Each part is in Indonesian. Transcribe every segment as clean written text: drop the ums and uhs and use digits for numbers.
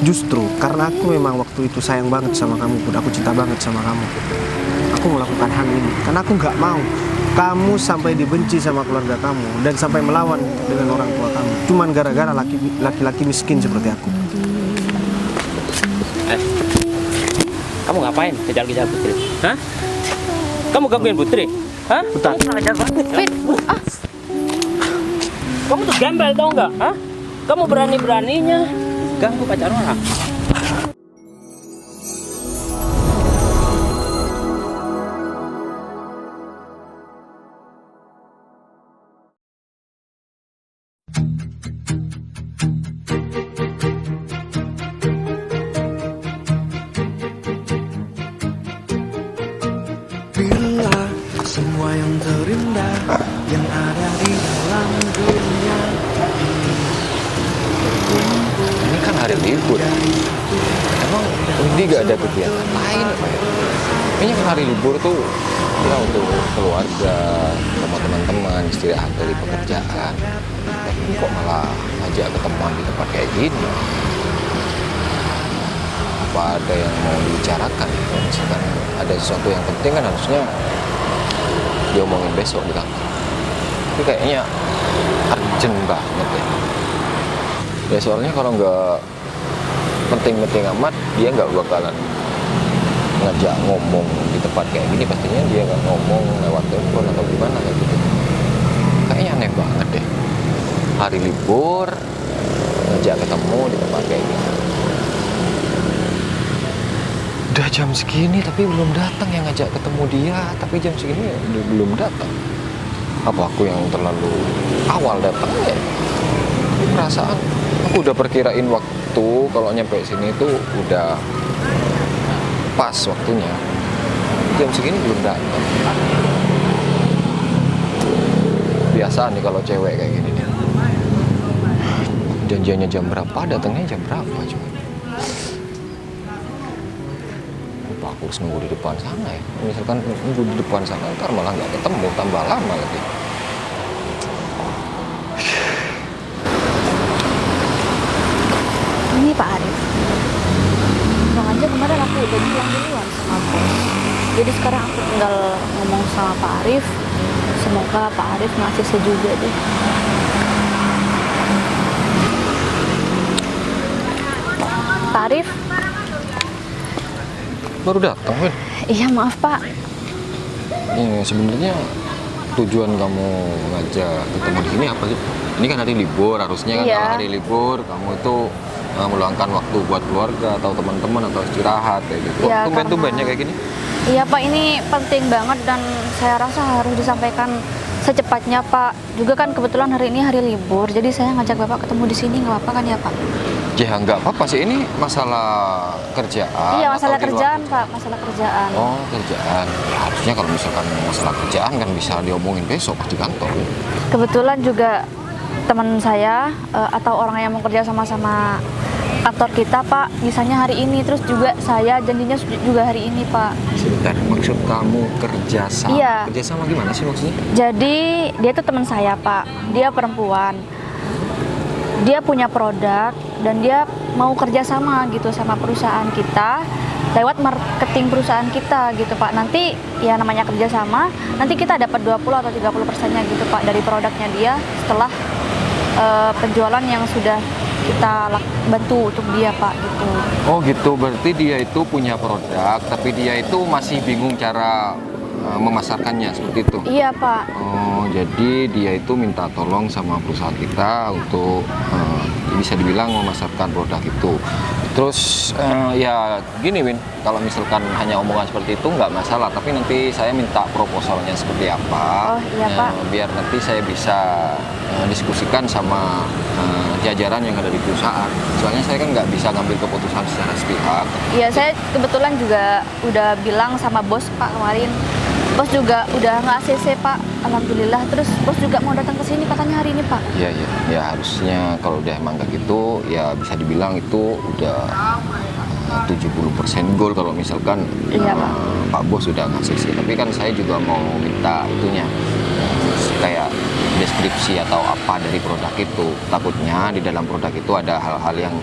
Justru karena aku memang waktu itu sayang banget sama kamu, Put. Aku cinta banget sama kamu. Aku melakukan hal ini karena aku nggak mau kamu sampai dibenci sama keluarga kamu dan sampai melawan dengan orang tua kamu. Cuman gara-gara laki-laki miskin seperti aku. Kamu ngapain kejar-kejar Putri? Hah? Kamu gangguin Putri? Hah? Betul. Kamu kurang ajar banget. Ya? Kamu tuh gembel tau nggak? Hah? Kamu berani-beraninya ganggu pacar orang. Bila semua yang terindah yang ada di dalam dunia Ini kan hari libur. Emang Windy gak ada kegiatan lain apa ya? Kayaknya kan hari libur tuh ya untuk keluarga, sama teman-teman, istirahat dari pekerjaan. Tapi kok malah ngajak ketemuan di tempat kayak gini? Apa ada yang mau dibicarakan? Kalau misalkan ada sesuatu yang penting kan harusnya diomongin besok di kantor. Tapi kayaknya urgent banget ya. Ya soalnya kalau nggak penting-penting amat, dia nggak bakalan ngajak ngomong di tempat kayak gini. Pastinya dia nggak ngomong lewat telepon atau gimana kayak gitu. Kayaknya aneh banget deh. Hari libur ngajak ketemu di tempat kayak gini. Udah jam segini tapi belum datang, yang ngajak ketemu dia. Tapi jam segini belum datang. Apa aku yang terlalu awal datangnya? Ini perasaan aku udah perkirain waktu kalau nyampe sini itu udah pas waktunya. Jam segini belum datang. Biasa nih kalau cewek kayak gini nih. Janjiannya jam berapa, datangnya jam berapa coba. Apa aku harus nunggu di depan sana ya? Misalkan nunggu di depan sana ntar malah nggak ketemu, tambah lama lagi. Ini Pak Arif. Bang aja kemarin aku udah bilang duluan sama bos. Jadi sekarang aku tinggal ngomong sama Pak Arif. Semoga Pak Arif ngasih juga deh. Pak Arif? Baru datang, Win. Iya maaf Pak. Ini sebenarnya tujuan kamu ngajak ketemu di sini apa sih? Ini kan hari libur, harusnya kan Iya. kalau hari libur kamu itu meluangkan waktu buat keluarga atau teman-teman atau istirahat kayak gitu. Iya, Tumben-tumbennya kayak gini. Iya Pak, ini penting banget dan saya rasa harus disampaikan secepatnya Pak. Juga kan kebetulan hari ini hari libur, jadi saya ngajak Bapak ketemu di sini, nggak apa-apa kan ya Pak? Ya nggak apa-apa sih, ini masalah kerjaan. Iya, masalah atau di luar kerjaan Pak, masalah kerjaan. Oh, kerjaan. Ya, harusnya kalau misalkan masalah kerjaan kan bisa diomongin besok pas di kantor. Kebetulan juga teman saya atau orang yang mau kerja sama-sama kantor kita Pak, misalnya hari ini, terus juga saya janjinya juga hari ini Pak. Sebentar, maksud kamu kerjasama? Iya. Kerjasama gimana sih maksudnya? Jadi dia tuh teman saya Pak, dia perempuan. Dia punya produk dan dia mau kerjasama gitu sama perusahaan kita lewat marketing perusahaan kita gitu Pak. Nanti ya namanya kerjasama, nanti kita dapat 20 atau 30%-nya gitu Pak dari produknya dia setelah penjualan yang sudah kita bantu untuk dia Pak gitu. Oh gitu, berarti dia itu punya produk, tapi dia itu masih bingung cara memasarkannya, seperti itu? Iya Pak. Oh, jadi dia itu minta tolong sama perusahaan kita untuk bisa dibilang memasarkan produk itu. Terus ya gini Win, kalau misalkan hanya omongan seperti itu nggak masalah, tapi nanti saya minta proposalnya seperti apa. Oh iya Pak. Biar nanti saya bisa diskusikan sama jajaran yang ada di perusahaan. Soalnya saya kan nggak bisa ngambil keputusan secara sepihak. Iya, saya kebetulan juga udah bilang sama bos Pak kemarin. Bos juga udah nggak ACC Pak, alhamdulillah. Terus bos juga mau datang ke sini katanya hari ini Pak. Iya, iya. Ya harusnya kalau udah emang kayak gitu, ya bisa dibilang itu udah 70% goal kalau misalkan Iya, Pak. Pak Bos sudah ngasih sih. Tapi kan saya juga mau minta itunya, kayak deskripsi atau apa dari produk itu. Takutnya di dalam produk itu ada hal-hal yang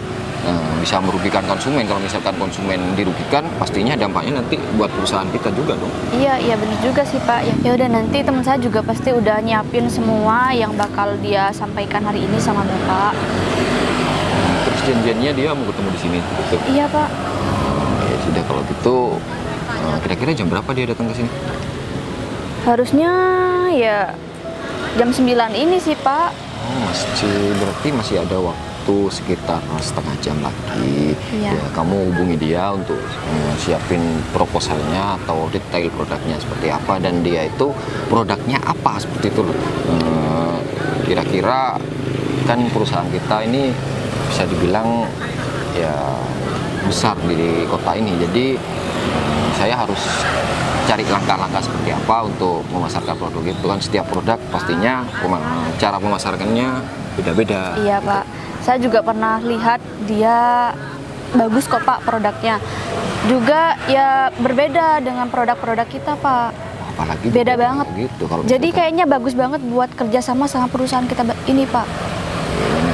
bisa merugikan konsumen. Kalau misalkan konsumen dirugikan, pastinya dampaknya nanti buat perusahaan kita juga dong. Iya benar juga sih Pak. Ya udah, nanti teman saya juga pasti udah nyiapin semua yang bakal dia sampaikan hari ini sama Bapak. Terus janjiannya dia mau ketemu di sini, gitu. Iya Pak. Ya sudah kalau gitu, kira-kira jam berapa dia datang ke sini? Harusnya ya jam 9 ini sih Pak. Berarti masih ada waktu sekitar setengah jam lagi. Iya. Ya, kamu hubungi dia untuk siapin proposalnya atau detail produknya seperti apa, dan dia itu produknya apa seperti itu loh. Kira-kira kan perusahaan kita ini bisa dibilang ya besar di kota ini, jadi saya harus cari langkah-langkah seperti apa untuk memasarkan produk itu. Kan setiap produk pastinya cara pemasarannya beda-beda. Iya Pak. Saya juga pernah lihat dia bagus kok Pak produknya. Juga ya berbeda dengan produk-produk kita Pak. Apalagi beda banget gitu. Kalau Jadi misalkan, kayaknya bagus banget buat kerjasama sama perusahaan kita ini Pak.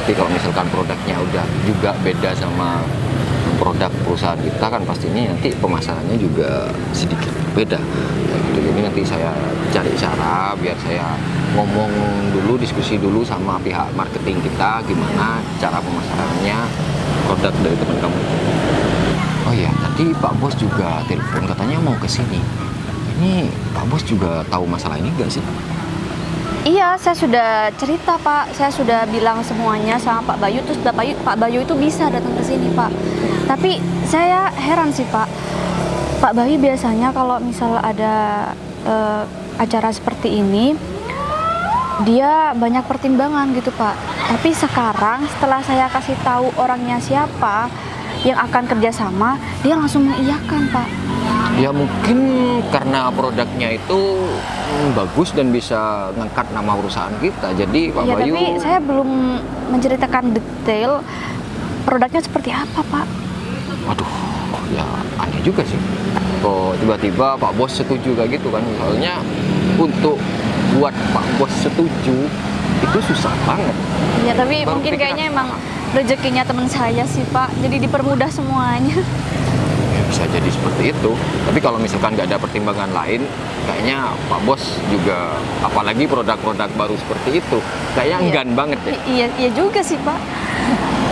nanti kalau misalkan produknya udah juga beda sama produk perusahaan kita, kan pastinya nanti pemasarannya juga sedikit beda. Jadi nanti saya cari cara biar saya ngomong dulu, diskusi dulu sama pihak marketing kita gimana cara pemasarannya produk dari teman kamu. Oh iya, tadi Pak Bos juga telepon katanya mau ke sini. Ini Pak Bos juga tahu masalah ini nggak sih? Iya, saya sudah cerita Pak. Saya sudah bilang semuanya sama Pak Bayu. Terus Pak Bayu itu bisa datang ke sini Pak. Tapi saya heran sih Pak. Pak Bayu biasanya kalau misal ada acara seperti ini, dia banyak pertimbangan gitu Pak. Tapi sekarang setelah saya kasih tahu orangnya siapa yang akan kerjasama, dia langsung mengiyakan Pak. Ya mungkin karena produknya itu bagus dan bisa ngangkat nama perusahaan kita. Jadi Pak Ya, Bayu. tapi saya belum menceritakan detail produknya seperti apa Pak. Waduh, ya aneh juga sih. Kok tiba-tiba Pak Bos setuju kayak gitu kan? Soalnya untuk buat Pak Bos setuju itu susah banget. Ya, tapi Baru mungkin kepikiran. kayaknya emang rezekinya teman saya sih Pak. Jadi dipermudah semuanya. Ya, bisa jadi seperti itu. Tapi kalau misalkan nggak ada pertimbangan lain, kayaknya Pak Bos juga, apalagi produk-produk baru seperti itu, kayaknya Iya. enggan banget ya. Iya juga sih Pak.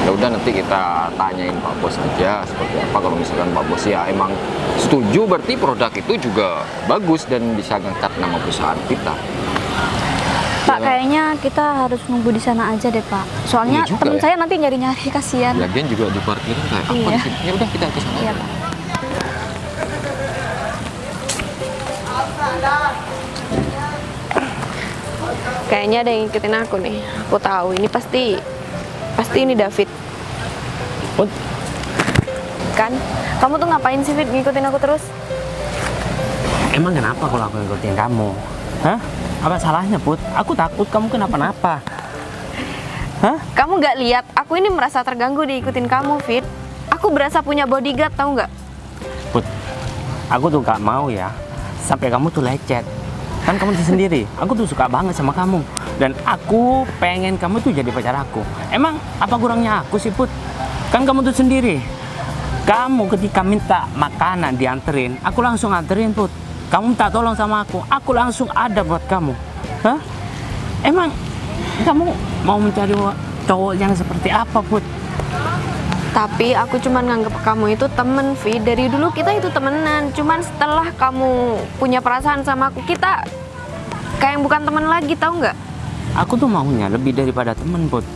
Ya udah, nanti kita tanyain Pak Bos aja seperti apa. Kalau misalkan Pak Bos ya emang setuju, berarti produk itu juga bagus dan bisa ngangkat nama perusahaan kita. Pak, Ya, kayaknya kita harus nunggu di sana aja deh Pak. Soalnya Iya juga teman ya. saya nanti nyari-nyari, kasihan. lagian juga di parkiran kayak apa Iya. di sini. Ya udah, kita ke sana. Iya aja. Pak. Kayaknya ada yang ngikutin aku nih. Aku tahu ini pasti ini David. Put, Kan? Kamu tuh ngapain sih Fit ngikutin aku terus? emang kenapa kalau aku ngikutin kamu? Hah? Apa salahnya, Put? Aku takut kamu kenapa-napa. Hah? Kamu nggak lihat aku ini merasa terganggu diikutin kamu, Fit. Aku berasa punya bodyguard, tahu nggak? Put, aku tuh gak mau ya sampai kamu tuh lecet. Kan kamu tuh sendiri, aku tuh suka banget sama kamu. Dan aku pengen kamu tuh jadi pacar aku. Emang apa kurangnya aku sih, Put? Kan kamu tuh sendiri. Kamu ketika minta makanan dianterin, aku langsung anterin, Put. Kamu minta tolong sama aku langsung ada buat kamu. Hah? Emang kamu mau mencari cowok yang seperti apa, Put? Tapi aku cuman nganggep kamu itu temen, Fit. Dari dulu kita itu temenan. Cuman setelah kamu punya perasaan sama aku, kita kayak bukan temen lagi, tahu nggak? Aku tuh maunya lebih daripada temen, Put.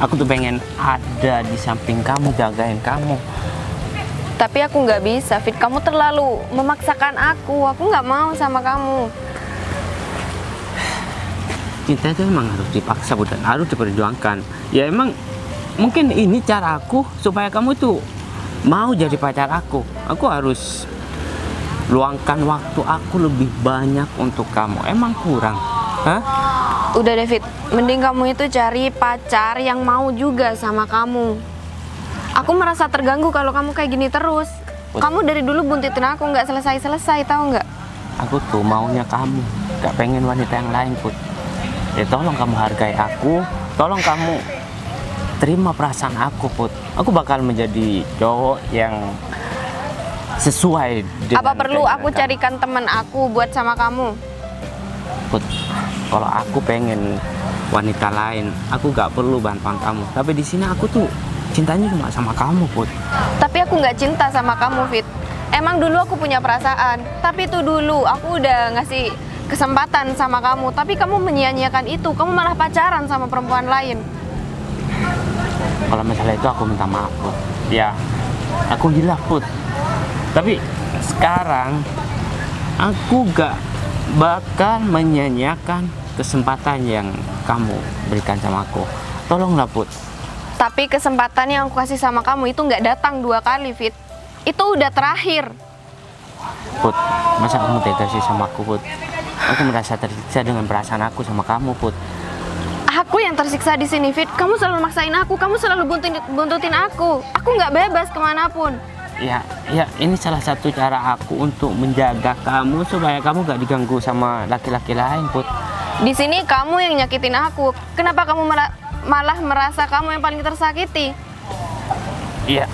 Aku tuh pengen ada di samping kamu, jagain kamu. Tapi aku nggak bisa, Fit. Kamu terlalu memaksakan aku. Aku nggak mau sama kamu. Cinta itu emang harus dipaksa, Bud, dan harus diperjuangkan. Ya emang mungkin ini cara aku supaya kamu tuh mau jadi pacar aku. Aku harus luangkan waktu aku lebih banyak untuk kamu. Emang kurang? Hah? Udah, David. Mending kamu itu cari pacar yang mau juga sama kamu. Aku merasa terganggu kalau kamu kayak gini terus. Kamu dari dulu buntitin aku, nggak selesai-selesai, tahu nggak? Aku tuh maunya kamu, gak pengen wanita yang lain, Put. Ya tolong kamu hargai aku, tolong kamu terima perasaan aku, Put. Aku bakal menjadi cowok yang sesuai dengan Apa perlu aku keinginan kamu. carikan teman aku buat sama kamu? Put, kalau aku pengen wanita lain, aku gak perlu bantuan kamu. Tapi di sini aku tuh cintanya cuma sama kamu, Put. Tapi aku nggak cinta sama kamu, Fit. Emang dulu aku punya perasaan, tapi itu dulu aku udah ngasih kesempatan sama kamu, tapi kamu menyia-nyiakan itu. Kamu malah pacaran sama perempuan lain. Kalau masalah itu aku minta maaf, Put. Ya, aku hilaf, Put. Tapi sekarang aku gak bakal menyia-nyiakan kesempatan yang kamu berikan sama aku. Tolonglah, Put. Tapi kesempatan yang aku kasih sama kamu itu nggak datang 2 kali, Fit. Itu udah terakhir. Put, masa kamu tega sih sama aku, Put? Aku merasa tersiksa dengan perasaan aku sama kamu, Put. Aku yang tersiksa di sini, Fit. Kamu selalu maksain aku, kamu selalu buntutin aku. Aku nggak bebas kemanapun. Ya, ini salah satu cara aku untuk menjaga kamu supaya kamu gak diganggu sama laki-laki lain, Put. Di sini kamu yang nyakitin aku. Kenapa kamu malah merasa kamu yang paling tersakiti? Iya,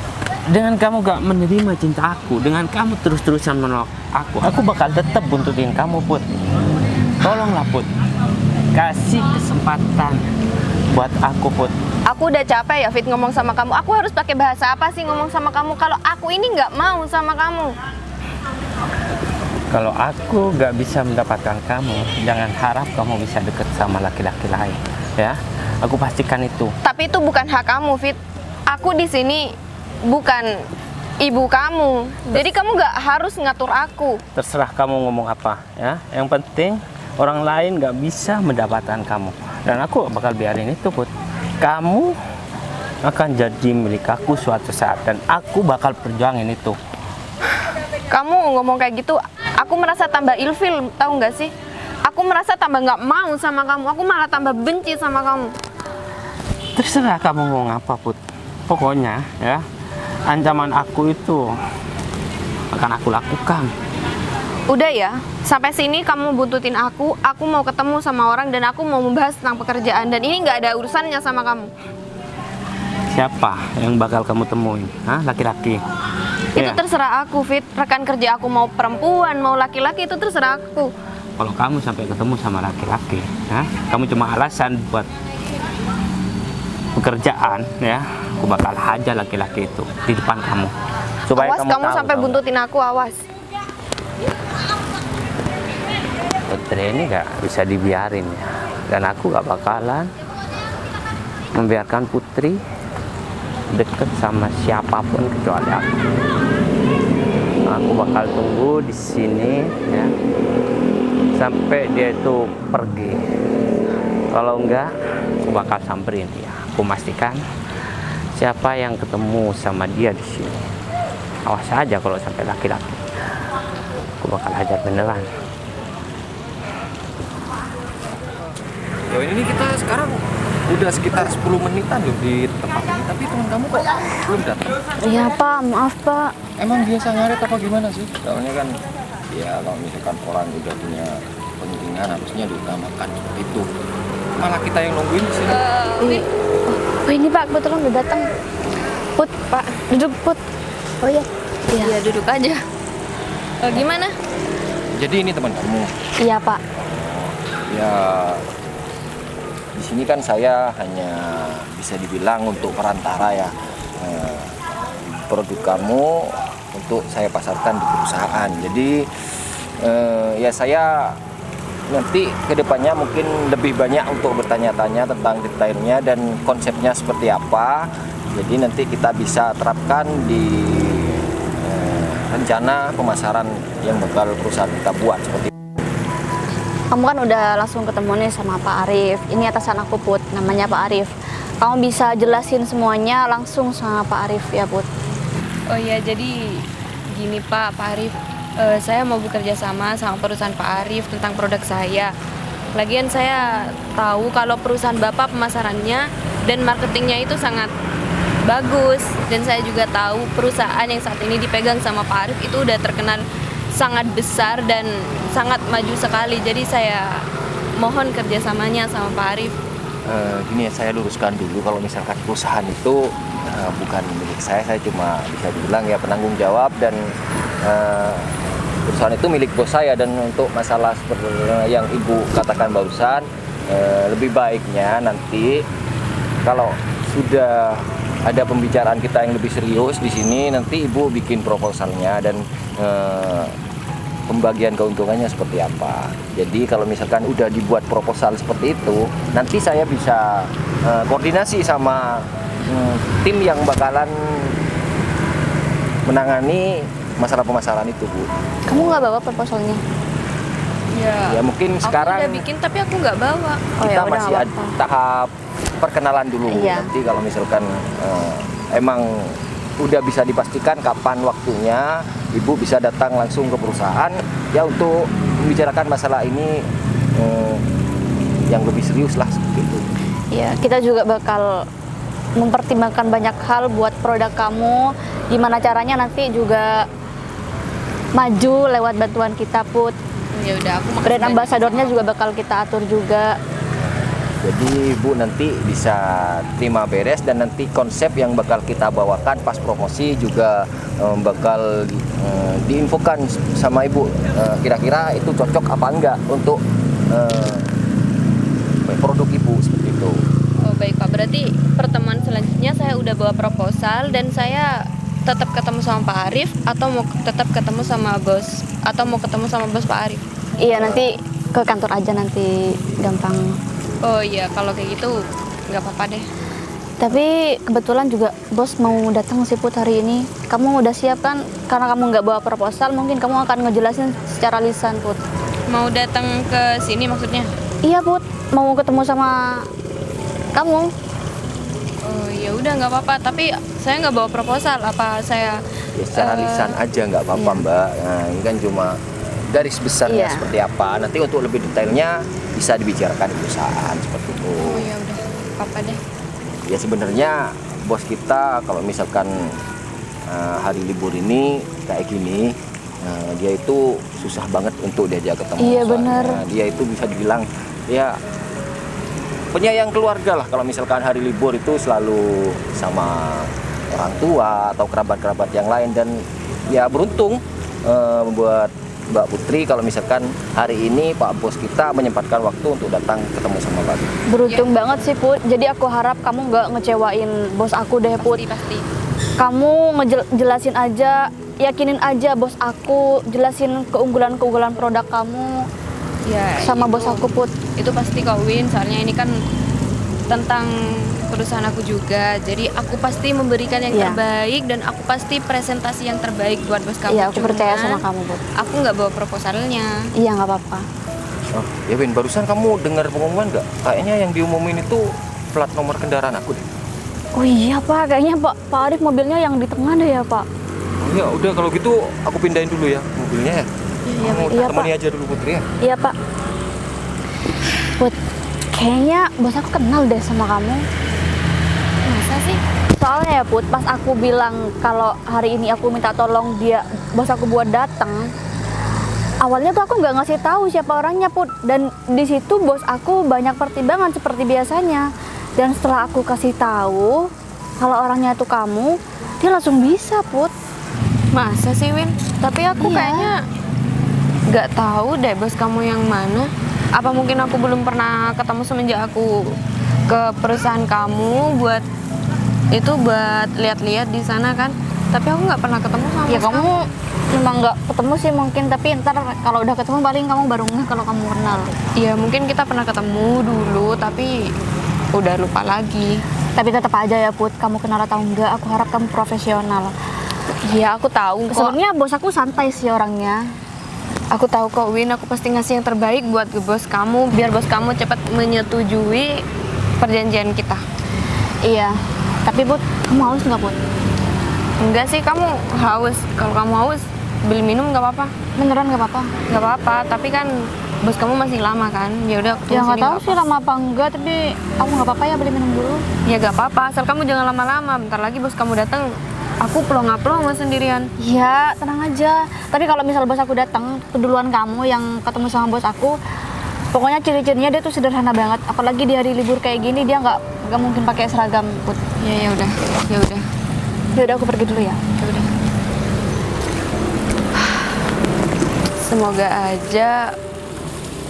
dengan kamu gak menerima cinta aku, dengan kamu terus-terusan menolak aku bakal tetap buntutin kamu, Put. Tolonglah, Put. Kasih kesempatan buat aku, Put. Aku udah capek ya, Fit, ngomong sama kamu. Aku harus pakai bahasa apa sih ngomong sama kamu kalau aku ini nggak mau sama kamu? Kalau aku gak bisa mendapatkan kamu, jangan harap kamu bisa deket sama laki-laki lain, ya. Aku pastikan itu. Tapi itu bukan hak kamu, Fit. Aku di sini bukan ibu kamu. Jadi kamu nggak harus ngatur aku. Terserah kamu ngomong apa, ya. Yang penting orang lain gak bisa mendapatkan kamu. Dan aku bakal biarin itu, Put. Kamu akan jadi milik aku suatu saat dan aku bakal perjuangin itu. Kamu ngomong kayak gitu, aku merasa tambah ilfil, tahu nggak sih? Aku merasa tambah nggak mau sama kamu. Aku malah tambah benci sama kamu. Terserah kamu ngomong apa, Put. Pokoknya, ya, ancaman aku itu akan aku lakukan. Udah ya, sampai sini kamu buntutin aku mau ketemu sama orang dan aku mau membahas tentang pekerjaan dan ini nggak ada urusannya sama kamu. Siapa yang bakal kamu temuin? Hah, laki-laki? Itu Ya. terserah aku, Fit. Rekan kerja aku mau perempuan, mau laki-laki itu terserah aku. Kalau kamu sampai ketemu sama laki-laki, ya, kamu cuma alasan buat pekerjaan, ya, aku bakal hajar laki-laki itu di depan kamu. Supaya Awas kamu tahu, sampai tahu. buntutin aku, awas. Putri ini gak bisa dibiarin, ya. Dan aku gak bakalan membiarkan Putri deket sama siapapun kecuali aku. Aku bakal tunggu di sini, ya, sampai dia itu pergi. Kalau enggak, aku bakal samperin dia. Aku pastikan siapa yang ketemu sama dia di sini. Awas aja kalau sampai laki-laki. Aku bakal hajar beneran. Yo, ini kita sekarang udah sekitar 10 menitan loh di tempat ini, tapi teman kamu kok belum datang? Iya Pak, maaf Pak. Emang biasa ngaret apa gimana sih? Soalnya kan ya kalau misalkan orang udah punya kepentingan harusnya diutamakan seperti itu. Malah kita yang nungguin di sini. Oh ini Pak, kebetulan udah datang. Put, Pak, duduk Put. Oh iya. Iya. Ya duduk aja. Gimana? Jadi ini teman kamu. Iya Pak. Ya di sini kan saya hanya bisa dibilang untuk perantara ya. Produk kamu untuk saya pasarkan di perusahaan. Jadi ya saya nanti kedepannya mungkin lebih banyak untuk bertanya-tanya tentang detailnya dan konsepnya seperti apa. Jadi nanti kita bisa terapkan di rencana pemasaran yang bakal perusahaan kita buat seperti itu. Kamu kan udah langsung ketemu nih sama Pak Arif. Ini atasan aku Put, namanya Pak Arif. Kamu bisa jelasin semuanya langsung sama Pak Arif ya Put. Oh iya, jadi gini Pak Arif. Saya mau bekerja sama perusahaan Pak Arif tentang produk saya. Lagian saya tahu kalau perusahaan Bapak pemasarannya dan marketingnya itu sangat bagus. Dan saya juga tahu perusahaan yang saat ini dipegang sama Pak Arif itu udah terkenal sangat besar dan sangat maju sekali. Jadi saya mohon kerjasamanya sama Pak Arif. Gini ya, saya luruskan dulu kalau misalkan perusahaan itu bukan milik saya cuma bisa dibilang ya penanggung jawab dan perusahaan itu milik bos saya. Dan untuk masalah seperti yang ibu katakan barusan, lebih baiknya nanti kalau sudah ada pembicaraan kita yang lebih serius di sini, nanti ibu bikin proposalnya dan pembagian keuntungannya seperti apa. Jadi kalau misalkan udah dibuat proposal seperti itu, nanti saya bisa koordinasi sama tim yang bakalan menangani masalah pemasaran itu, Bu. Kamu nggak bawa proposalnya? Ya mungkin Aku sekarang udah bikin tapi aku nggak bawa. Oh, kita ya udah, masih nggak ada apa-apa. tahap perkenalan dulu. Iya. Nanti kalau misalkan emang udah bisa dipastikan kapan waktunya, ibu bisa datang langsung ke perusahaan ya untuk membicarakan masalah ini yang lebih serius lah seperti itu. Ya, kita juga bakal mempertimbangkan banyak hal buat produk kamu. Gimana caranya nanti juga maju lewat bantuan kita, Put. Ya udah, aku makasih Brand banyak. ambasadornya juga bakal kita atur juga. Jadi ibu nanti bisa terima beres dan nanti konsep yang bakal kita bawakan pas promosi juga bakal diinfokan sama ibu. Kira-kira itu cocok apa enggak untuk produk ibu seperti itu. Oh baik Pak, berarti pertemuan selanjutnya saya udah bawa proposal dan saya tetap ketemu sama Pak Arif atau mau tetap ketemu sama bos atau mau ketemu sama bos Pak Arif? Iya, nanti ke kantor aja nanti gampang. Oh iya, kalau kayak gitu nggak apa-apa deh. Tapi kebetulan juga bos mau datang sih, Put, hari ini. Kamu udah siap kan? Karena kamu nggak bawa proposal, mungkin kamu akan ngejelasin secara lisan, Put. Mau datang ke sini maksudnya? Iya, Put. Mau ketemu sama kamu. Oh ya udah nggak apa-apa, tapi saya nggak bawa proposal. Apa saya Ya secara lisan aja nggak apa-apa, iya. Mbak. Nah, ini kan cuma garis besarnya Iya. seperti apa. Nanti untuk lebih detailnya bisa dibicarakan di perusahaan seperti itu. Oh ya udah, apa deh. Ya sebenarnya bos kita kalau misalkan hari libur ini kayak gini, dia itu susah banget untuk diajak ketemu. Iya, soalnya benar. Dia itu bisa dibilang ya penyayang keluarga lah. Kalau misalkan hari libur itu selalu sama orang tua atau kerabat-kerabat yang lain. Dan ya beruntung buat Mbak Putri kalau misalkan hari ini Pak Bos kita menyempatkan waktu untuk datang ketemu sama Mbak. Beruntung banget sih, Put. Jadi aku harap kamu nggak ngecewain bos aku deh, Put. Pasti. Kamu ngejelasin aja, yakinin aja bos aku, jelasin keunggulan-keunggulan produk kamu Ya sama itu- bos aku, Put. Itu pasti kok Win, soalnya ini kan tentang perusahaan aku juga. Jadi aku pasti memberikan yang Iya. terbaik dan aku pasti presentasi yang terbaik buat bos kamu. Iya, aku percaya Cuman, sama kamu, Put. Aku nggak bawa proposalnya. Iya, nggak apa-apa. Oh, ya Win, barusan kamu dengar pengumuman nggak? Kayaknya yang diumumin itu plat nomor kendaraan aku deh. Oh iya, Pak. Kayaknya Pak Arif mobilnya yang di tengah deh ya, Pak. Oh, ya udah kalau gitu aku pindahin dulu ya mobilnya ya. Kamu iya, temani Pak. aja dulu Putri ya. Iya, Pak. Put, kayaknya bos aku kenal deh sama kamu. Masa sih? Soalnya ya, Put, pas aku bilang kalau hari ini aku minta tolong bos aku buat datang, awalnya tuh aku nggak ngasih tahu siapa orangnya, Put. Dan di situ bos aku banyak pertimbangan seperti biasanya. Dan setelah aku kasih tahu kalau orangnya itu kamu, dia langsung bisa, Put. Masa sih Win? Tapi aku Iya. kayaknya nggak tahu deh bos kamu yang mana. Apa mungkin aku belum pernah ketemu semenjak aku ke perusahaan kamu buat lihat-lihat di sana kan? Tapi aku nggak pernah ketemu sama Ya bos kamu memang nggak ketemu sih mungkin, tapi ntar kalau udah ketemu paling kamu baru ngeh kalau kamu kenal. Iya mungkin kita pernah ketemu dulu tapi udah lupa lagi. Tapi tetap aja ya, Put, kamu kenal atau enggak, aku harap kamu profesional. Iya aku tahu kok. Sebenarnya bos aku santai sih orangnya. Aku tahu kok Win, aku pasti ngasih yang terbaik buat ke bos kamu biar bos kamu cepat menyetujui perjanjian kita. Iya, tapi Put, kamu haus nggak, Put? Enggak sih, kamu haus. Kalau kamu haus, beli minum nggak apa-apa. Beneran nggak apa-apa? Nggak apa-apa, tapi kan bos kamu masih lama kan? Ya udah, aku Ya tunggu nggak sini, tahu sih lama apa enggak, tapi aku nggak apa-apa ya beli minum dulu. Ya nggak apa-apa, asal kamu jangan lama-lama. Bentar lagi bos kamu datang, aku plong-plong sendirian. Iya, tenang aja. Tapi kalau misal bos aku datang, keduluan kamu yang ketemu sama bos aku Pokoknya ciri-cirinya dia tuh sederhana banget. Apalagi di hari libur kayak gini dia nggak mungkin pakai seragam, Put. Ya udah, ya udah. Ya udah aku pergi dulu ya. Ya udah. Semoga aja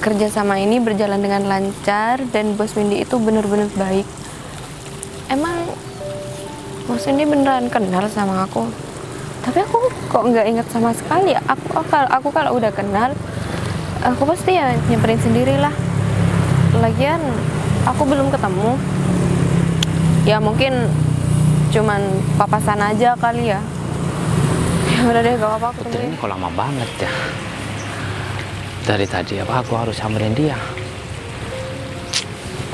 kerjasama ini berjalan dengan lancar dan Bos Windy itu benar-benar baik. Emang Bos Windy beneran kenal sama aku? Tapi aku kok nggak ingat sama sekali ya. Aku kalau udah kenal, aku pasti ya nyamperin sendirilah. Lagian aku belum ketemu. Ya mungkin cuman papasan aja kali ya. Ya udah deh, gak apa-apa, aku Putri tungguin. ini kok lama banget ya. Dari tadi apa aku harus samperin dia?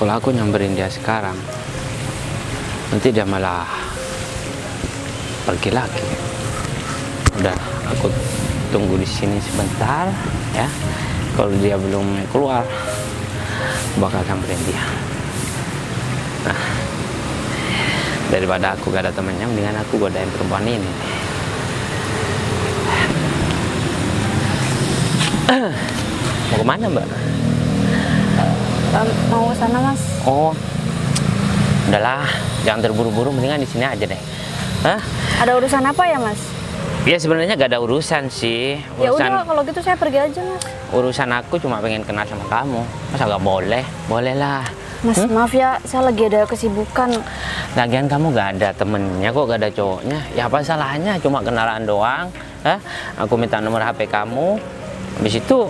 Kalau aku nyamperin dia sekarang, nanti dia malah pergi lagi. Udah, aku tunggu di sini sebentar ya. Kalau dia belum keluar, bakal samperin dia. Nah, daripada aku gak ada temennya, mendingan aku godain perempuan ini. Mau kemana, Mbak? Mau ke sana, Mas. Oh, udahlah, jangan terburu-buru, mendingan di sini aja deh. Hah? Ada urusan apa ya, Mas? Ya sebenarnya gak ada urusan sih. Ya Urusan udah, kalau gitu saya pergi aja, Mas. urusan aku cuma pengen kenal sama kamu. Masa gak boleh? Boleh lah. Mas, maaf ya, saya lagi ada kesibukan. Lagian kamu gak ada temennya kok, gak ada cowoknya. Ya apa salahnya? Cuma kenalan doang. Hah? Aku minta nomor HP kamu. Habis itu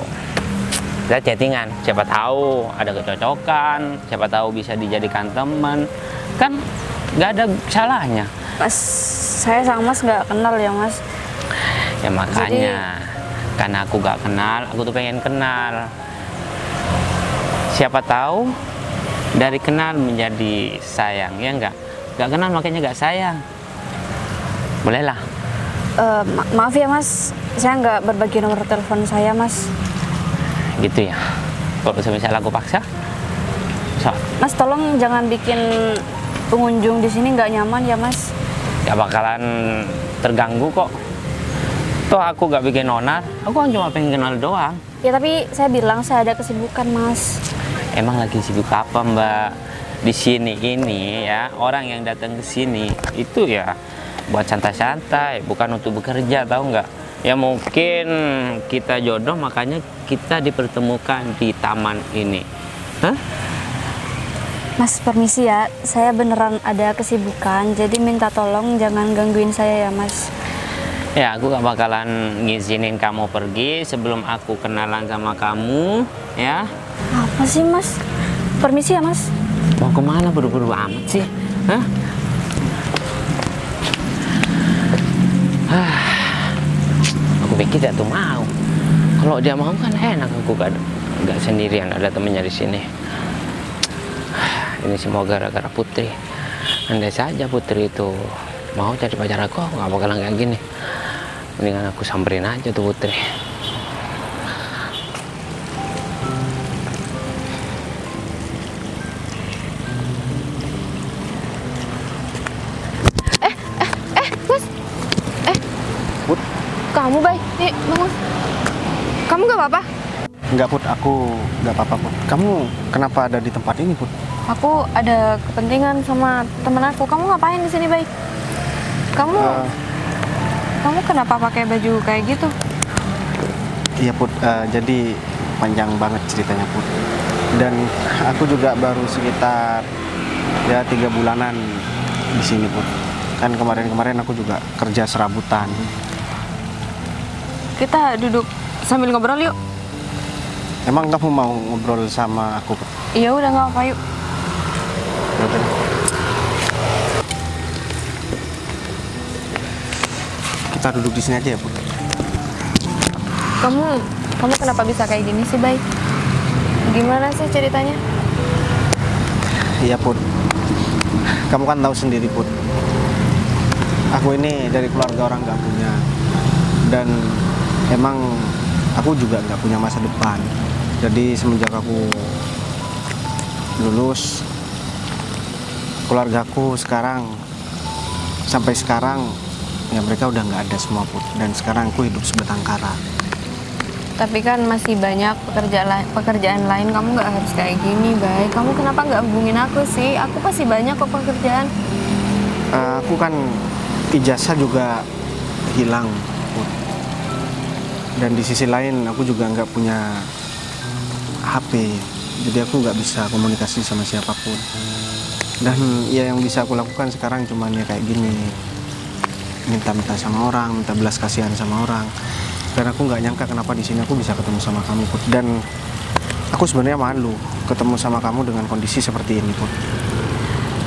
kita chattingan. Siapa tahu ada kecocokan. Siapa tahu bisa dijadikan teman. Kan gak ada salahnya. Mas, saya sama Mas nggak kenal ya, Mas. Ya makanya, karena aku gak kenal, aku tuh pengen kenal. Siapa tahu dari kenal menjadi sayang, ya enggak? Gak kenal makanya gak sayang. Bolehlah. Maaf ya, Mas. Saya nggak berbagi nomor telepon saya, Mas. Gitu ya. Kalau misalnya aku paksa, so, Mas, tolong jangan bikin pengunjung di sini nggak nyaman ya, Mas. gak bakalan terganggu kok. Toh aku gak bikin onar, aku kan cuma pengen kenal doang. Ya tapi saya bilang saya ada kesibukan, Mas. Emang lagi sibuk apa, Mbak? Di sini ini ya, orang yang datang ke sini itu ya buat santai-santai, bukan untuk bekerja, tahu nggak? Ya mungkin kita jodoh makanya kita dipertemukan di taman ini. Hah? Mas, permisi ya. Saya beneran ada kesibukan, jadi minta tolong jangan gangguin saya ya, Mas. Ya aku gak bakalan ngizinin kamu pergi sebelum aku kenalan sama kamu, ya. Apa sih, Mas? Permisi ya, Mas. Mau kemana buru-buru amat sih? Hah? Aku pikir dia tuh mau. Kalau dia mau kan enak, aku gak sendirian, ada temennya di sini. Ini semua gara-gara Putri. Andai saja Putri itu mau jadi pacar aku gak bakalan kayak gini. Mendingan aku samperin aja tuh Putri. Mas. Put, Kamu, Bay. Nih, bangun. Kamu gak apa-apa? enggak Put, aku nggak apa-apa Put. Kamu kenapa ada di tempat ini Put? Aku ada kepentingan sama temen aku. Kamu ngapain di sini, Bay? Kamu kamu kenapa pakai baju kayak gitu? Iya Put, jadi panjang banget ceritanya Put. Dan aku juga baru sekitar ya 3 bulanan di sini Put. Kan kemarin-kemarin aku juga kerja serabutan. Kita duduk sambil ngobrol yuk. Emang kamu mau ngobrol sama aku Put? Iya udah, nggak apa, yuk. Yaudah. Kita duduk di sini aja ya Put. Kamu kenapa bisa kayak gini sih, Bay? Gimana sih ceritanya? Iya Put, kamu kan tahu sendiri Put, aku ini dari keluarga orang gak punya. Dan emang aku juga gak punya masa depan. Jadi semenjak aku lulus, keluargaku sekarang sampai sekarang ya mereka udah nggak ada semua Put. Dan sekarang aku hidup sebatang kara. Tapi kan masih banyak pekerjaan lain. Kamu nggak harus kayak gini, Bay. Kamu kenapa nggak hubungin aku sih? Aku pasti banyak kok pekerjaan. Aku kan ijazah juga hilang, Put. Dan di sisi lain aku juga nggak punya HP, jadi aku nggak bisa komunikasi sama siapapun. Dan ya yang bisa aku lakukan sekarang cuman ya kayak gini, minta-minta sama orang, minta belas kasihan sama orang. Dan aku nggak nyangka kenapa di sini aku bisa ketemu sama kamu, Put. Dan aku sebenarnya malu ketemu sama kamu dengan kondisi seperti ini, Put.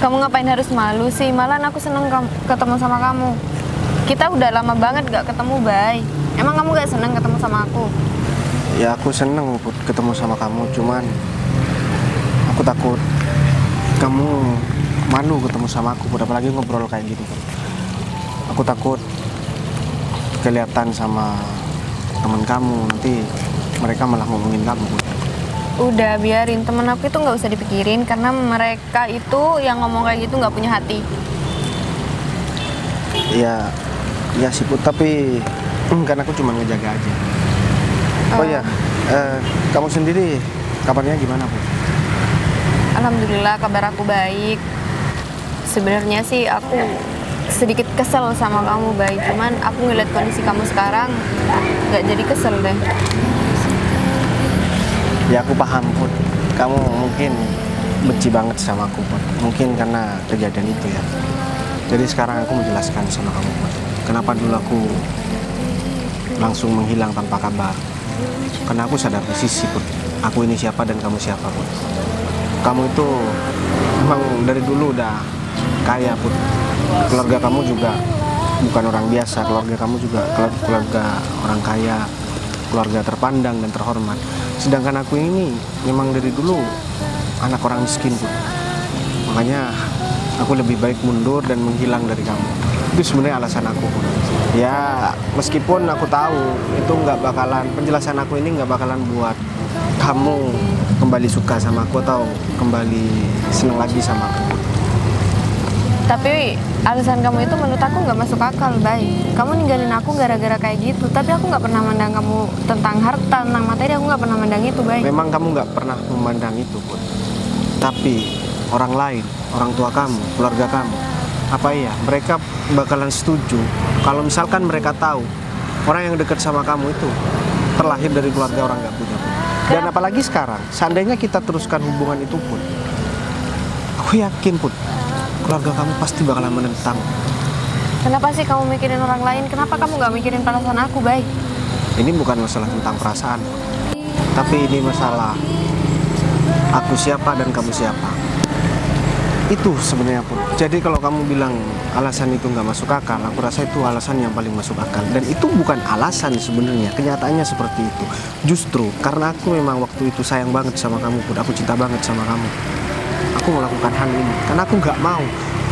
Kamu ngapain harus malu sih? Malahan aku seneng ketemu sama kamu. Kita udah lama banget gak ketemu, Bay. Emang kamu gak seneng ketemu sama aku? Ya aku seneng, Put, ketemu sama kamu. Cuman aku takut kamu malu ketemu sama aku, Put. Apalagi ngobrol kayak gitu, Put. Aku takut kelihatan sama teman kamu, nanti mereka malah ngomongin kamu, Put. Udah, biarin. Temen aku itu gak usah dipikirin, karena mereka itu yang ngomong kayak gitu gak punya hati. Ya sih, Put, tapi kan aku cuma ngejaga aja. Oh ya, kamu sendiri kabarnya gimana, Put? Alhamdulillah, kabar aku baik. Sebenarnya sih aku sedikit kesel sama kamu, Bay. Cuman aku ngeliat kondisi kamu sekarang gak jadi kesel deh. Ya aku paham, Put. Kamu mungkin benci banget sama aku, Put. Mungkin karena kejadian itu ya. Jadi sekarang aku menjelaskan sama kamu, Put. Kenapa dulu aku langsung menghilang tanpa kabar. Karena aku sadar posisi, Put. Aku ini siapa dan kamu siapa, Put. Kamu itu memang dari dulu udah kaya, Put. Keluarga kamu juga bukan orang biasa. Keluarga kamu juga keluarga orang kaya, keluarga terpandang dan terhormat. Sedangkan aku ini memang dari dulu anak orang miskin, Put. Makanya aku lebih baik mundur dan menghilang dari kamu. Itu sebenarnya alasan aku, Put. Ya meskipun aku tahu itu nggak bakalan, penjelasan aku ini nggak bakalan buat kamu kembali suka sama aku atau kembali seneng lagi sama aku. Tapi alasan kamu itu menurut aku nggak masuk akal, Bay. Kamu ninggalin aku gara-gara kayak gitu. Tapi aku nggak pernah mandang kamu tentang harta, tentang materi. Aku nggak pernah mandang itu, Bay. Memang kamu nggak pernah memandang itu, Put. Tapi orang lain, orang tua kamu, keluarga kamu, apa iya mereka bakalan setuju kalau misalkan mereka tahu orang yang dekat sama kamu itu terlahir dari keluarga orang nggak punya, Put. Dan apalagi sekarang, seandainya kita teruskan hubungan itu, Put, aku yakin, Put, keluarga kamu pasti bakalan menentang. Kenapa sih kamu mikirin orang lain? Kenapa kamu nggak mikirin perasaan aku, Bay? Ini bukan masalah tentang perasaan, tapi ini masalah aku siapa dan kamu siapa. Itu sebenarnya, Put. Jadi kalau kamu bilang alasan itu nggak masuk akal, aku rasa itu alasan yang paling masuk akal. Dan itu bukan alasan sebenarnya, kenyataannya seperti itu. Justru karena aku memang waktu itu sayang banget sama kamu, Put. Aku cinta banget sama kamu. Aku melakukan hal ini karena aku nggak mau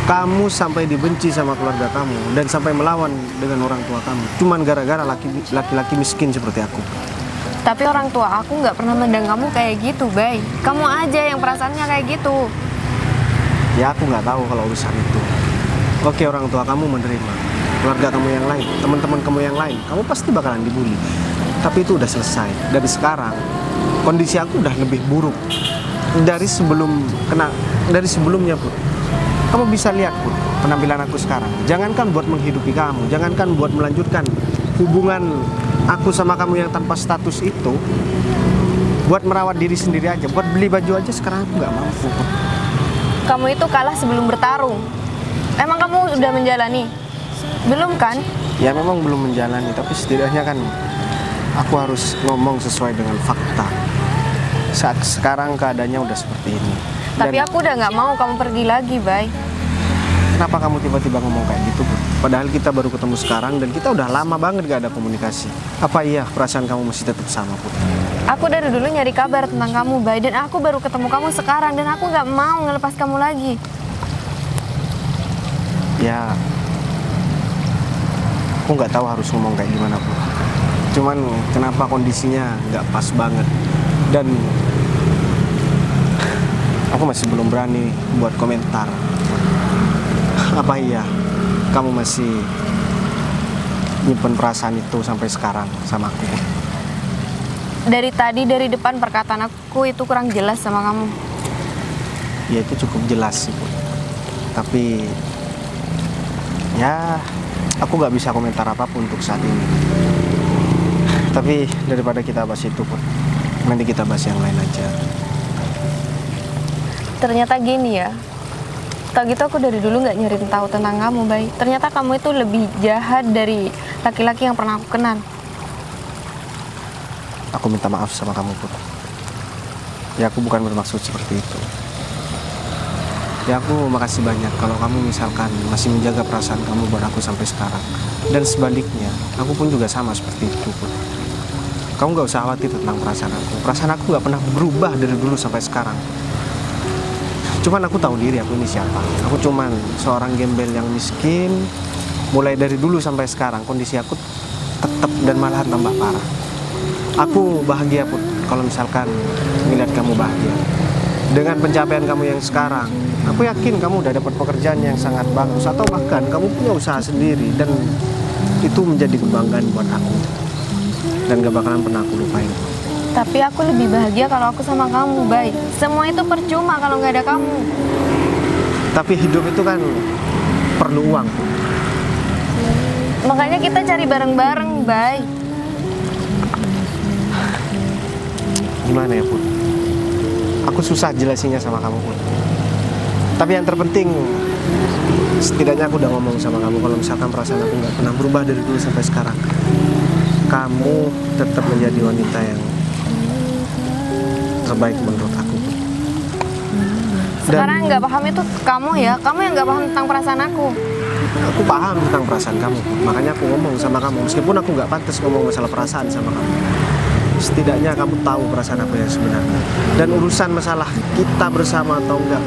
kamu sampai dibenci sama keluarga kamu dan sampai melawan dengan orang tua kamu. Cuman gara-gara laki-laki miskin seperti aku. Tapi orang tua aku nggak pernah mandang kamu kayak gitu, Bay. Kamu aja yang perasaannya kayak gitu. Ya aku nggak tahu kalau urusan itu. Oke, orang tua kamu menerima, keluarga kamu yang lain, teman-teman kamu yang lain, kamu pasti bakalan dibully. Tapi itu udah selesai. Dan sekarang kondisi aku udah lebih buruk dari sebelumnya, Put. Kamu bisa lihat, Put, penampilan aku sekarang. Jangankan buat menghidupi kamu, jangankan buat melanjutkan hubungan aku sama kamu yang tanpa status itu, buat merawat diri sendiri aja, buat beli baju aja sekarang aku nggak mampu, Put. Kamu itu kalah sebelum bertarung. Emang kamu udah menjalani? Belum kan? Ya memang belum menjalani, tapi setidaknya kan aku harus ngomong sesuai dengan fakta. Saat sekarang keadaannya udah seperti ini. Tapi aku udah nggak mau kamu pergi lagi, Bay. Kenapa kamu tiba-tiba ngomong kayak gitu, Put? Padahal kita baru ketemu sekarang dan kita udah lama banget gak ada komunikasi. Apa iya perasaan kamu masih tetap sama, Put? Aku dari dulu nyari kabar tentang kamu, Bay. Dan aku baru ketemu kamu sekarang. Dan aku nggak mau ngelepas kamu lagi. Ya, aku nggak tahu harus ngomong kayak gimana, Put. Cuman kenapa kondisinya nggak pas banget. Dan aku masih belum berani buat komentar. Apa iya kamu masih nyimpen perasaan itu sampai sekarang sama aku? dari tadi dari depan perkataan aku itu kurang jelas sama kamu. Ya itu cukup jelas sih Put. Tapi ya aku nggak bisa komentar apapun untuk saat ini. Tapi daripada kita bahas itu Put, nanti kita bahas yang lain aja. Ternyata gini ya. Tau gitu aku dari dulu nggak nyari tahu tentang kamu, Bay. Ternyata kamu itu lebih jahat dari laki-laki yang pernah aku kenal. Aku minta maaf sama kamu Put. Ya aku bukan bermaksud seperti itu. Ya aku makasih banyak kalau kamu misalkan masih menjaga perasaan kamu buat aku sampai sekarang. Dan sebaliknya, aku pun juga sama seperti itu Put. Kamu gak usah khawatir tentang perasaan aku. Perasaan aku gak pernah berubah dari dulu sampai sekarang. Cuman aku tahu diri aku ini siapa. Aku cuman seorang gembel yang miskin. Mulai dari dulu sampai sekarang kondisi aku tetap dan malahan tambah parah. Aku bahagia Put kalau misalkan melihat kamu bahagia. Dengan pencapaian kamu yang sekarang, aku yakin kamu udah dapat pekerjaan yang sangat bagus. Atau bahkan kamu punya usaha sendiri. Dan itu menjadi kebanggaan buat aku. Dan gak bakalan pernah aku lupain. Tapi aku lebih bahagia kalau aku sama kamu, Bay. Semua itu percuma kalau nggak ada kamu. Tapi hidup itu kan perlu uang. Makanya kita cari bareng-bareng, Bay. Gimana ya Put? Aku susah jelasinnya sama kamu Put. Tapi yang terpenting, setidaknya aku udah ngomong sama kamu kalau misalkan perasaan aku nggak pernah berubah dari dulu sampai sekarang. Kamu tetap menjadi wanita yang terbaik menurut aku. Sekarang yang nggak paham itu kamu ya. Kamu yang nggak paham tentang perasaan aku. Aku paham tentang perasaan kamu. Makanya aku ngomong sama kamu. Meskipun aku nggak pantas ngomong masalah perasaan sama kamu. Setidaknya kamu tahu perasaan aku yang sebenarnya. Dan urusan masalah kita bersama atau enggak,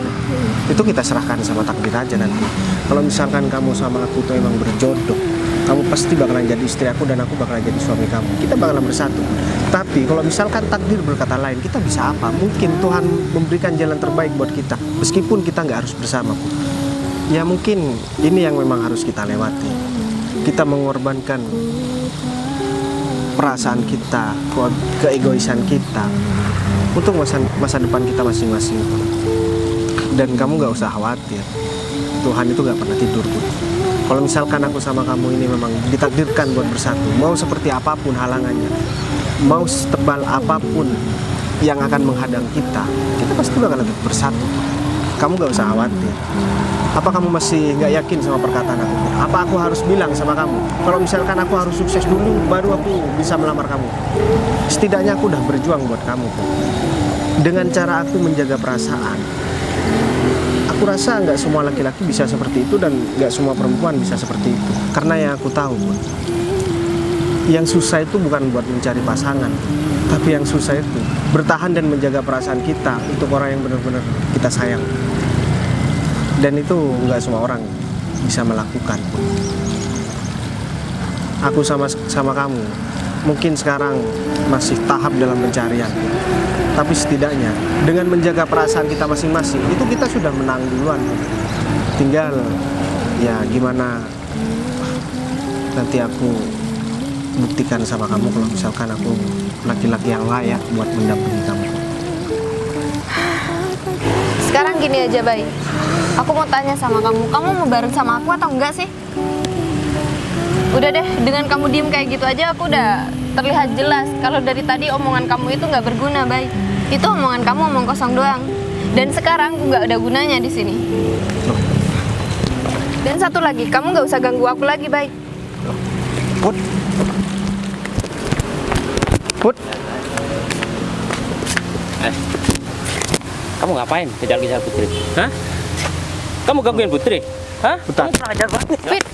itu kita serahkan sama takdir aja nanti. Kalau misalkan kamu sama aku tuh emang berjodoh, kamu pasti bakalan jadi istri aku dan aku bakalan jadi suami kamu. Kita bakalan bersatu. Tapi kalau misalkan takdir berkata lain, kita bisa apa? Mungkin Tuhan memberikan jalan terbaik buat kita, meskipun kita nggak harus bersama. Ya mungkin ini yang memang harus kita lewati. Kita mengorbankan perasaan kita, keegoisan kita untuk masa depan kita masing-masing. Dan kamu nggak usah khawatir. Tuhan itu nggak pernah tidur Put. Kalau misalkan aku sama kamu ini memang ditakdirkan buat bersatu, mau seperti apapun halangannya, mau setebal apapun yang akan menghadang kita pasti bakal tetap bersatu. Kamu gak usah khawatir. Apa kamu masih gak yakin sama perkataan aku? Apa aku harus bilang sama kamu kalau misalkan aku harus sukses dulu baru aku bisa melamar kamu? Setidaknya aku udah berjuang buat kamu Put. Dengan cara aku menjaga perasaan, aku rasa nggak semua laki-laki bisa seperti itu dan nggak semua perempuan bisa seperti itu. Karena yang aku tahu Put, yang susah itu bukan buat mencari pasangan, tapi yang susah itu bertahan dan menjaga perasaan kita untuk orang yang benar-benar kita sayang. Dan itu nggak semua orang bisa melakukan. Aku sama kamu mungkin sekarang masih tahap dalam pencarian, tapi setidaknya dengan menjaga perasaan kita masing-masing itu kita sudah menang duluan. Tinggal ya gimana nanti aku buktikan sama kamu kalau misalkan aku laki-laki yang layak buat mendampingi kamu. Sekarang gini aja, Bay. Aku mau tanya sama kamu mau bareng sama aku atau enggak sih? Udah deh, dengan kamu diem kayak gitu aja aku udah terlihat jelas kalau dari tadi omongan kamu itu nggak berguna, Bay. Itu omongan kamu omong kosong doang. Dan sekarang nggak ada gunanya di sini. Dan satu lagi, kamu nggak usah ganggu aku lagi, Bay. Put. Put. Kamu ngapain kejar-kejar Putri? Hah? Kamu gangguin Putri? Hah? Bentar. Kamu pelajar banget. Fit,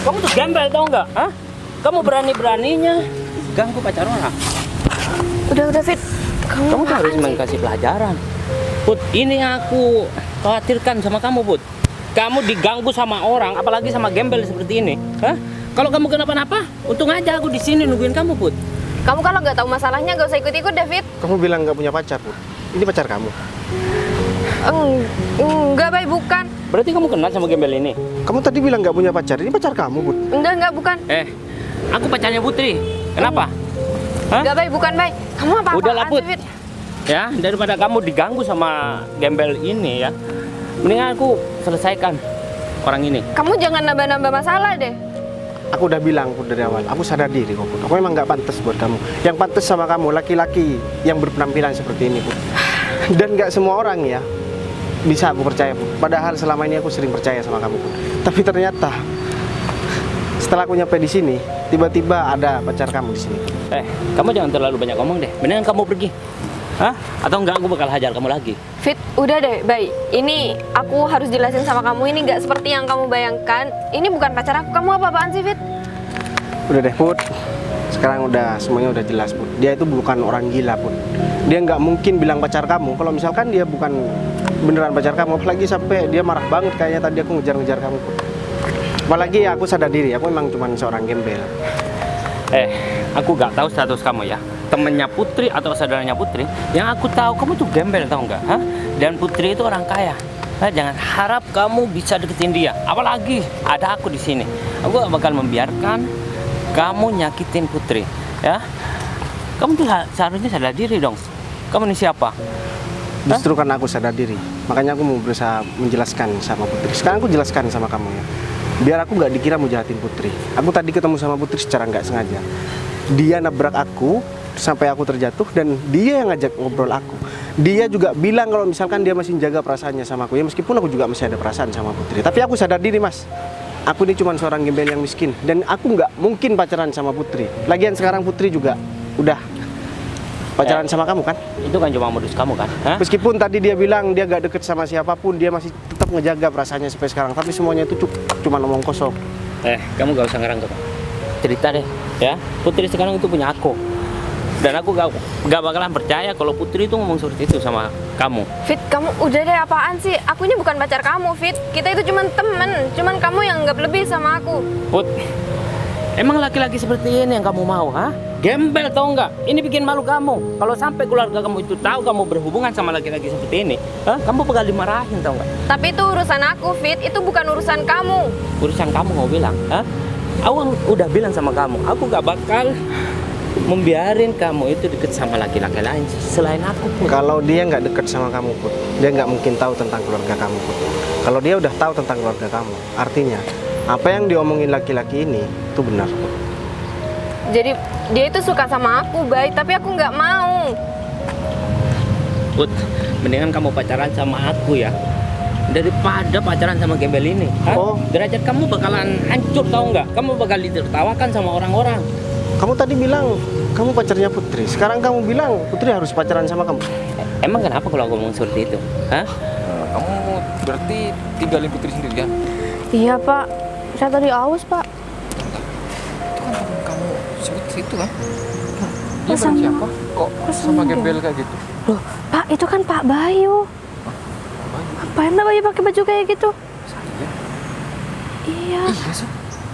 Kamu tuh gembel tau nggak? Hah? Kamu berani-beraninya ganggu pacar orang. udah Fit. Kamu tuh harus kasih pelajaran. Put, ini aku khawatirkan sama kamu, Put. Kamu diganggu sama orang, apalagi sama gembel seperti ini. Hah? Kalau kamu kenapa-napa, untung aja aku di sini nungguin kamu, Put. Kamu kalau nggak tahu masalahnya nggak usah ikut-ikut, David. Kamu bilang nggak punya pacar Put. Ini pacar kamu. Enggak, Bay, bukan. Berarti kamu kenal sama gembel ini? Kamu tadi bilang nggak punya pacar. Ini pacar kamu Put. Enggak, bukan. Aku pacarnya Putri. Kenapa? Hah? Enggak, Bay, bukan, Bay. Kamu apa-apaan Udahlah, Put. sih, Fit? Ya, daripada kamu diganggu sama gembel ini ya, mendingan aku selesaikan orang ini. Kamu jangan nambah-nambah masalah deh. Aku udah bilang Put dari awal, aku sadar diri kok Put. Aku memang nggak pantas buat kamu. Yang pantas sama kamu laki-laki yang berpenampilan seperti ini Put. Dan nggak semua orang ya bisa aku percaya Put. Padahal selama ini aku sering percaya sama kamu Put. Tapi ternyata setelah aku nyampe di sini, tiba-tiba ada pacar kamu di sini. Kamu jangan terlalu banyak ngomong deh. Mendingan kamu pergi. Hah? Atau enggak aku bakal hajar kamu lagi. Fit, udah deh, Bay. Ini aku harus jelasin sama kamu, ini nggak seperti yang kamu bayangkan. Ini bukan pacar aku. Kamu apa-apaan sih, Fit? Udah deh Put. Sekarang udah semuanya udah jelas Put. Dia itu bukan orang gila Put. Dia nggak mungkin bilang pacar kamu kalau misalkan dia bukan beneran pacar kamu. Apalagi sampai dia marah banget kayaknya tadi aku ngejar-ngejar kamu Put. Apalagi aku sadar diri, aku memang cuma seorang gembel. Aku gak tahu status kamu ya, temennya Putri atau saudaranya Putri. Yang aku tahu kamu tuh gembel, tahu nggak? Hah? Dan Putri itu orang kaya. Jangan harap kamu bisa deketin dia. Apalagi ada aku di sini. Aku gak bakal membiarkan kamu nyakitin Putri. Ya, kamu tuh seharusnya sadar diri dong. Kamu ini siapa? Justru karena aku sadar diri, makanya aku mau berusaha menjelaskan sama Putri. Sekarang aku jelaskan sama kamu ya, biar aku nggak dikira mau jahatin Putri. Aku tadi ketemu sama Putri secara nggak sengaja. Dia nabrak aku sampai aku terjatuh dan dia yang ngajak ngobrol aku. Dia juga bilang kalau misalkan dia masih jaga perasaannya sama aku ya, meskipun aku juga masih ada perasaan sama Putri. Tapi aku sadar diri Mas, aku ini cuma seorang gembel yang miskin dan aku nggak mungkin pacaran sama Putri. Lagian sekarang Putri juga udah pacaran sama kamu kan? Itu kan cuma modus kamu kan? Hah? Meskipun tadi dia bilang dia gak deket sama siapapun, dia masih tetap ngejaga perasaannya sampai sekarang. Tapi semuanya itu cuma omong kosong. Kamu gak usah ngerangkep. Cerita deh, ya. Putri sekarang itu punya aku. Dan aku gak bakalan percaya kalau Putri itu ngomong seperti itu sama kamu. Fit, kamu udah deh, apaan sih? Aku ini bukan pacar kamu, Fit. Kita itu cuma temen. Cuman kamu yang nggak lebih sama aku. Put, emang laki-laki seperti ini yang kamu mau, ha? Gembel tau nggak? Ini bikin malu kamu. Kalau sampai keluarga kamu itu tahu kamu berhubungan sama laki-laki seperti ini, ha? Kamu bakal dimarahin tau nggak? Tapi itu urusan aku, Fit. Itu bukan urusan kamu. Urusan kamu mau bilang, ha? Aku udah bilang sama kamu, aku gak bakal membiarin kamu itu deket sama laki-laki lain selain aku Put. Kalau dia nggak deket sama kamu Put, dia nggak mungkin tahu tentang keluarga kamu Put. Kalau dia udah tahu tentang keluarga kamu, artinya apa yang diomongin laki-laki ini itu benar Put. Jadi dia itu suka sama aku, baik. Tapi aku nggak mau. Put, mendingan kamu pacaran sama aku ya, daripada pacaran sama gembel ini. Ha? Oh. Derajat kamu bakalan hancur tau nggak? Kamu bakal ditertawakan sama orang-orang. Kamu tadi bilang kamu pacarnya Putri, sekarang kamu bilang Putri harus pacaran sama kamu. Emang kenapa kalau aku ngomong seperti itu? Hah? Kamu berarti tinggalin Putri sendirian? Iya Pak, saya tadi aus Pak. Itu kan temen kamu sebut situ kan? Dia Sama- bareng siapa? Kok sama gembel kayak gitu? Loh, Pak, itu kan Pak Bayu. Ngapain Pak Bayu pakai baju kayak gitu? Saya? Iya. Iya sih.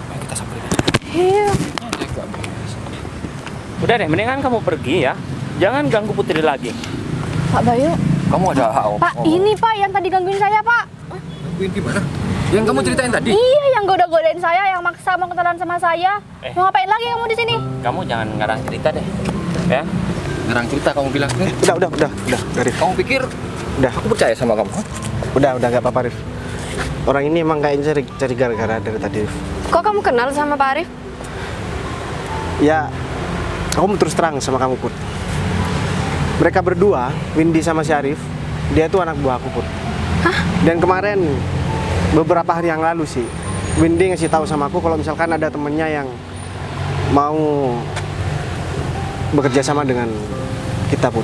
Ayo kita samperin aja. Iya. Dia nggak beres. Udah deh, mendingan kamu pergi ya. Jangan ganggu Putri lagi. Pak Bayu. Kamu ada hak Pak, ini Pak yang tadi gangguin saya, Pak. Gangguin gimana? Yang kamu ceritain tadi? Iya, yang goda-godain saya, yang maksa mau kenalan sama saya. Mau ngapain lagi kamu di sini? Kamu jangan ngarang cerita deh. Ya. Ngerang cerita kamu bilang. Udah, Rif. Kamu pikir Udah, aku percaya sama kamu? udah gak apa-apa Rif. Orang ini emang kayaknya cari gara-gara dari tadi Rif. Kok kamu kenal sama Pak Arif? Ya, aku mau terus terang sama kamu Put. Mereka berdua, Windy sama si Arif, dia itu anak buah aku Put. Hah? Dan kemarin beberapa hari yang lalu sih, Windy ngasih tahu sama aku kalau misalkan ada temennya yang mau bekerja sama dengan kita Put.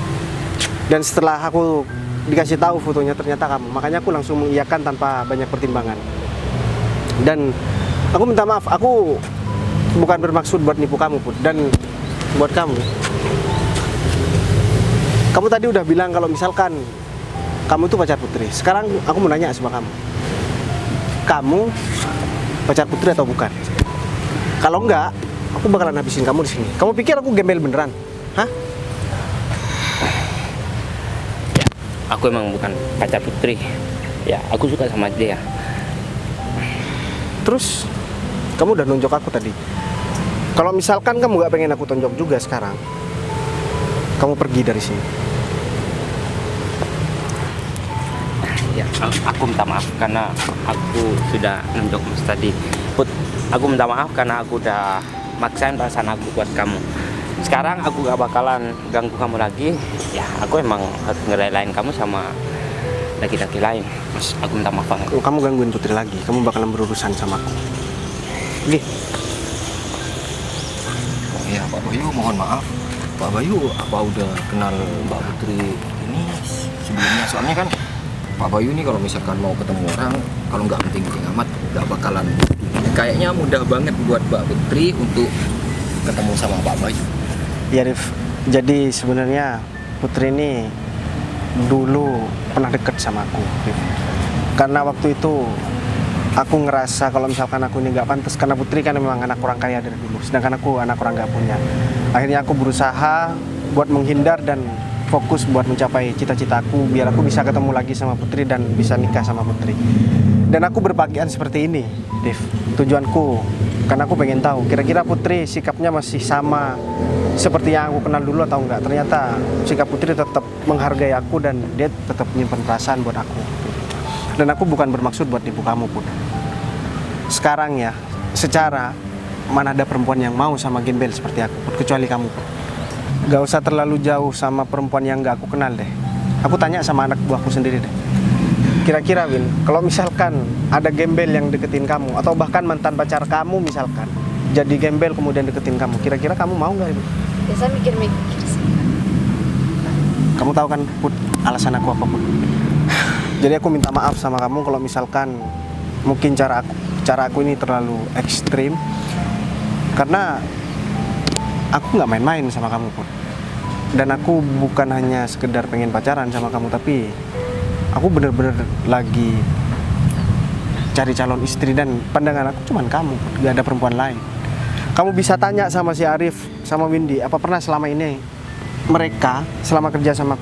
Dan setelah aku dikasih tahu fotonya ternyata kamu, makanya aku langsung mengiyakan tanpa banyak pertimbangan. Dan aku minta maaf, aku bukan bermaksud buat nipu kamu Put. Dan buat kamu tadi udah bilang kalau misalkan kamu tuh pacar Putri. Sekarang aku mau nanya sama kamu pacar Putri atau bukan? Kalau enggak, aku bakalan habisin kamu di sini. Kamu pikir aku gembel beneran? Hah? Ya, aku emang bukan pacar Putri. Ya, aku suka sama dia. Terus kamu udah nunjuk aku tadi. Kalau misalkan kamu nggak pengen aku tonjok juga sekarang, kamu pergi dari sini. Ya, aku minta maaf karena aku sudah nunjuk Mas tadi. Put, aku minta maaf karena aku udah maksain perasaan aku buat kamu. Sekarang aku gak bakalan ganggu kamu lagi. Ya, aku emang harus ngerelain kamu sama laki-laki lain. Mas, aku minta maaf banget. Kalau kamu gangguin Putri lagi, kamu bakalan berurusan sama aku. Pergi. Oh iya Pak Bayu, mohon maaf. Pak Bayu apa udah kenal Mbak Putri ini sebelumnya? Soalnya kan Pak Bayu ini kalau misalkan mau ketemu orang, kalau nggak penting-penting amat, nggak bakalan. Kayaknya mudah banget buat Mbak Putri untuk ketemu sama Pak Bayu. Ya Rif, jadi sebenarnya Putri ini dulu pernah deket sama aku, Rif. Karena waktu itu aku ngerasa kalau misalkan aku ini nggak pantas, karena Putri kan memang anak orang kaya dari dulu, sedangkan aku anak orang nggak punya. Akhirnya aku berusaha buat menghindar dan fokus buat mencapai cita-citaku, biar aku bisa ketemu lagi sama Putri dan bisa nikah sama Putri. Dan aku berpakaian seperti ini, Rif. Tujuanku, karena aku pengen tahu kira-kira Putri sikapnya masih sama seperti yang aku kenal dulu atau enggak. Ternyata sikap Putri tetap menghargai aku dan dia tetap menyimpan perasaan buat aku. Dan aku bukan bermaksud buat nipu kamu pun. Sekarang ya, secara mana ada perempuan yang mau sama gembel seperti aku pun, kecuali kamu pun. Gak usah terlalu jauh sama perempuan yang gak aku kenal deh. Aku tanya sama anak buahku sendiri deh. Kira-kira Win, kalau misalkan ada gembel yang deketin kamu, atau bahkan mantan pacar kamu misalkan jadi gembel kemudian deketin kamu, kira-kira kamu mau nggak itu? Biasa mikir-mikir sih. Kamu tahu kan Put, alasan aku apa Put? Jadi aku minta maaf sama kamu kalau misalkan mungkin cara aku ini terlalu ekstrim, karena aku nggak main-main sama kamu Put. Dan aku bukan hanya sekedar pengen pacaran sama kamu, tapi aku bener-bener lagi cari calon istri dan pandangan aku cuman kamu, gak ada perempuan lain. Kamu bisa tanya sama si Arif, sama Windy, apa pernah selama ini mereka selama kerja sama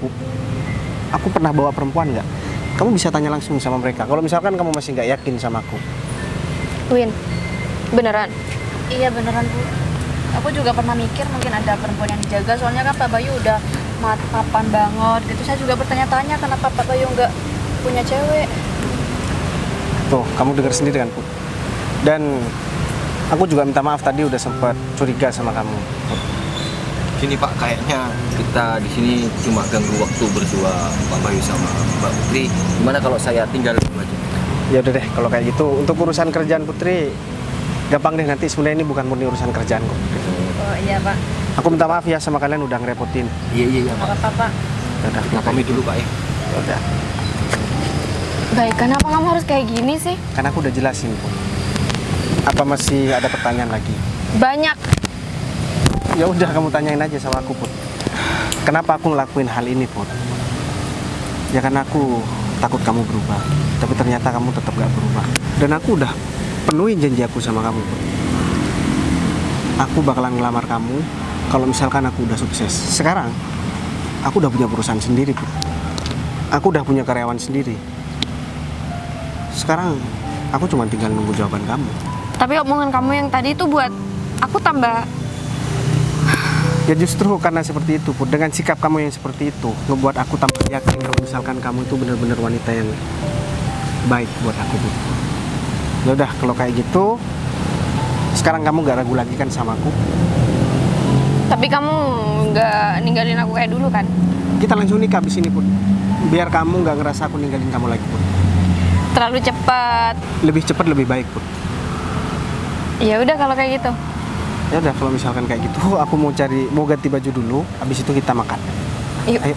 aku pernah bawa perempuan nggak? Kamu bisa tanya langsung sama mereka. Kalau misalkan kamu masih nggak yakin sama aku. Win, beneran? Iya beneran Bu. Aku juga pernah mikir mungkin ada perempuan yang dijaga, soalnya kan Pak Bayu udah mapan banget gitu. Saya juga bertanya-tanya kenapa Pak Bayu nggak punya cewek. Tuh, kamu dengar sendiri kan, Put. Dan aku juga minta maaf tadi udah sempat curiga sama kamu. Gini Pak, kayaknya kita di sini cuma ganggu waktu berdua Pak Bayu sama Mbak Putri. Gimana kalau saya tinggal dulu aja? Ya udah deh, kalau kayak gitu untuk urusan kerjaan Putri gampang deh, nanti sebenarnya ini bukan murni urusan kerjaan kok. Oh iya Pak. Aku minta maaf ya sama kalian udah ngerepotin. Iya Nggak apa-apa Pak. Ya udah, Kita pamit dulu Pak ya. Ya udah. Baik, kenapa kamu harus kayak gini sih? Kan aku udah jelasin, Put. Apa masih ada pertanyaan lagi? Banyak. Ya udah, kamu tanyain aja sama aku, Put. Kenapa aku ngelakuin hal ini, Put? Ya karena aku takut kamu berubah. Tapi ternyata kamu tetap gak berubah. Dan aku udah penuhin janji aku sama kamu, Put. Aku bakalan ngelamar kamu kalau misalkan aku udah sukses. Sekarang aku udah punya perusahaan sendiri, Put. Aku udah punya karyawan sendiri. Sekarang aku cuma tinggal nunggu jawaban kamu. Tapi omongan kamu yang tadi itu buat aku tambah. Ya justru karena seperti itu, Put. Dengan sikap kamu yang seperti itu ngebuat aku tambah yakin kalau misalkan kamu itu benar-benar wanita yang baik buat aku, Put. Ya udah, kalau kayak gitu sekarang kamu gak ragu lagi kan sama aku? Tapi kamu nggak ninggalin aku kayak dulu kan? Kita langsung nikah abis ini, Put. Biar kamu gak ngerasa aku ninggalin kamu lagi, Put. Terlalu cepat. Lebih cepat lebih baik, Put. Ya udah kalau kayak gitu. Ya udah, kalau misalkan kayak gitu aku mau ganti baju dulu, abis itu kita makan. Yuk. Ayo.